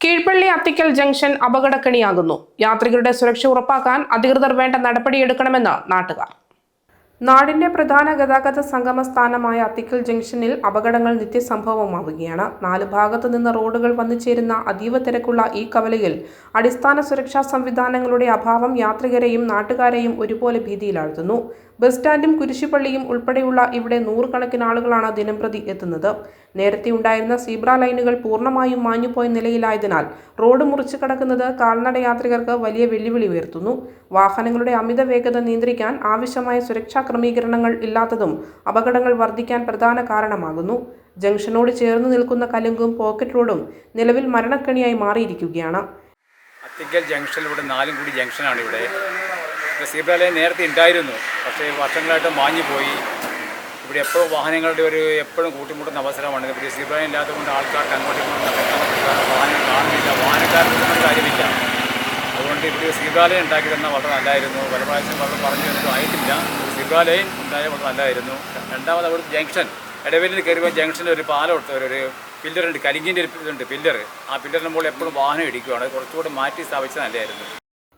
Keezhpally Athikkal junction അപകടക്കണിയാകുന്നു. യാത്രികരുടെ സുരക്ഷ ഉറപ്പാക്കാൻ അധികൃതർ വേണ്ട നടപടിയെടുക്കണമെന്ന് നാട്ടുകാർ. നാടിന്റെ പ്രധാന ഗതാഗത സംഗമ സ്ഥാനമായ അത്തിക്കൽ ജംഗ്ഷനിൽ അപകടങ്ങൾ നിത്യസംഭവമാവുകയാണ്. 4 ഭാഗത്തു നിന്ന് റോഡുകൾ വന്നുചേരുന്ന അതീവ തിരക്കുള്ള ഈ കവലയിൽ അടിസ്ഥാന സുരക്ഷാ സംവിധാനങ്ങളുടെ അഭാവം യാത്രികരെയും നാട്ടുകാരെയും ഒരുപോലെ ഭീതിയിലാഴ്ത്തുന്നു. ബസ് സ്റ്റാൻഡും കുരിശുപള്ളിയും ഉൾപ്പെടെയുള്ള ഇവിടെ 100 കണക്കിന് ആളുകളാണ് ദിനംപ്രതി എത്തുന്നത്. നേരത്തെ ഉണ്ടായിരുന്ന സീബ്ര ലൈനുകൾ പൂർണ്ണമായും മാഞ്ഞുപോയ നിലയിലായതിനാൽ റോഡ് മുറിച്ചു കടക്കുന്നത് കാൽനട യാത്രികർക്ക് വലിയ വെല്ലുവിളി ഉയർത്തുന്നു. വാഹനങ്ങളുടെ അമിത വേഗത നിയന്ത്രിക്കാൻ ആവശ്യമായ സുരക്ഷാ ക്രമീകരണങ്ങൾ ഇല്ലാത്തതും അപകടങ്ങൾ വർദ്ധിക്കാൻ പ്രധാന കാരണമാകുന്നു. ജംഗ്ഷനോട് ചേർന്ന് നിൽക്കുന്ന കലുങ്കും പോക്കറ്റ് റോഡും നിലവിൽ മരണക്കെണിയായി മാറിയിരിക്കുകയാണ്. അത്തിക്കൽ ജംഗ്ഷനിലൂടെ 4 കൂടി ജംഗ്ഷനാണ് ഇവിടെ. സീബ്ര ലൈൻ നേരത്തെ ഉണ്ടായിരുന്നു, പക്ഷേ വർഷങ്ങളായിട്ട് മാഞ്ഞു പോയി. ഇവിടെ എപ്പോഴും വാഹനങ്ങളുടെ എപ്പോഴും കൂട്ടിമുട്ടുന്ന അവസരമാണ്. ഇവിടെ സീബ്ര ലൈൻ ഇല്ലാത്തതുകൊണ്ട് ആൾക്കാർക്ക് അങ്ങോട്ടും വാഹനങ്ങൾ കാണുന്നില്ല, വാഹനക്കാർക്ക് കാര്യമില്ല. അതുകൊണ്ട് ഇവിടെ സീബ്ര ലൈൻ ഉണ്ടാക്കി തന്നാൽ വളരെ നല്ലതായിരുന്നു. പല പ്രാവശ്യം വളരെ പറഞ്ഞു തന്നിട്ടും ആയിട്ടില്ല. സീബ്ര ലൈൻ ഉണ്ടായാൽ വളരെ നല്ലതായിരുന്നു. രണ്ടാമത് അവിടുത്തെ ജംഗ്ഷൻ ഇടവേലിൽ കയറുമ്പോൾ ജംഗ്ഷനിൽ ഒരു പാലം ഒരു പില്ലറുണ്ട്, കരിങ്കിൻ്റെ ഒരു ഇതുണ്ട് പില്ലർ. ആ പില്ലറിന് മുകളിൽ എപ്പോഴും വാഹനം ഇടിക്കുകയാണ്. കുറച്ചുകൂടി മാറ്റി സ്ഥാപിച്ചത് നല്ലതായിരുന്നു.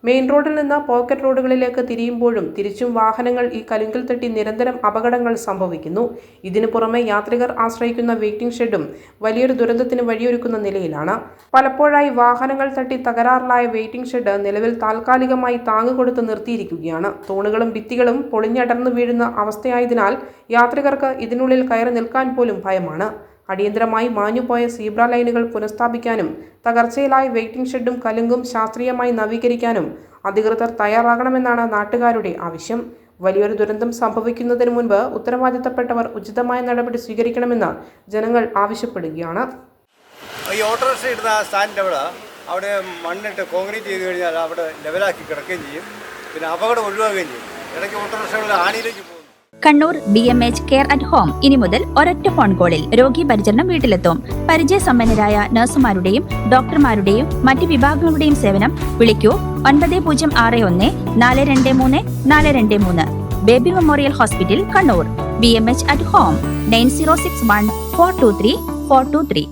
മെയിൻ റോഡിൽ നിന്ന് പോക്കറ്റ് റോഡുകളിലേക്ക് തിരിയുമ്പോഴും തിരിച്ചും വാഹനങ്ങൾ ഈ കലുങ്കിൽ തട്ടി നിരന്തരം അപകടങ്ങൾ സംഭവിക്കുന്നു. ഇതിനു പുറമെ യാത്രികർ ആശ്രയിക്കുന്ന വെയിറ്റിംഗ് ഷെഡും വലിയൊരു ദുരന്തത്തിന് വഴിയൊരുക്കുന്ന നിലയിലാണ്. പലപ്പോഴായി വാഹനങ്ങൾ തട്ടി തകരാറിലായ വെയിറ്റിംഗ് ഷെഡ് നിലവിൽ താൽക്കാലികമായി താങ്ങുകൊടുത്ത് നിർത്തിയിരിക്കുകയാണ്. തൂണുകളും ഭിത്തികളും പൊളിഞ്ഞടർന്നു വീഴുന്ന അവസ്ഥയായതിനാൽ യാത്രികർക്ക് ഇതിനുള്ളിൽ കയറി നിൽക്കാൻ പോലും ഭയമാണ്. അടിയന്തരമായി മാഞ്ഞുപോയ സീബ്ര ലൈനുകൾ പുനഃസ്ഥാപിക്കാനും തകർച്ചയിലായ വെയിറ്റിംഗ് ഷെഡും കലുങ്കും ശാസ്ത്രീയമായി നവീകരിക്കാനും അധികൃതർ തയ്യാറാകണമെന്നാണ് നാട്ടുകാരുടെ ആവശ്യം. വലിയൊരു ദുരന്തം സംഭവിക്കുന്നതിന് മുൻപ് ഉത്തരവാദിത്തപ്പെട്ടവർ ഉചിതമായ നടപടി സ്വീകരിക്കണമെന്ന് ജനങ്ങൾ ആവശ്യപ്പെടുകയാണ്. ഈ ഓട്ടോറിക്ഷ ഇടുന്ന സ്റ്റാൻഡിൻ്റെ അവിടെ മണ്ണിട്ട് കോൺക്രീറ്റ് ചെയ്ത് കഴിഞ്ഞാൽ അവിടെ ലെവലാക്കി കിടക്കുകയും ചെയ്യും. പിന്നെ അപകടം ഒഴിവാക്കുകയും ചെയ്യും. ഇടയ്ക്ക് ഓട്ടോറിക്ഷകൾ ആണിയിലേക്ക് പോകും. Kannur BMH care at home ഇനി മുതൽ ഒരൊറ്റ ഫോൺ കോളിൽ രോഗി പരിചരണം വീട്ടിലെത്തും. പരിചയസമ്പന്നരായ നഴ്സുമാരുടെയും ഡോക്ടർമാരുടെയും മറ്റ് വിഭാഗങ്ങളുടെയും സേവനം വിളിക്കൂ 9061 423 423. Baby memorial hospital, Kannur. BMH at home 9061 423 423.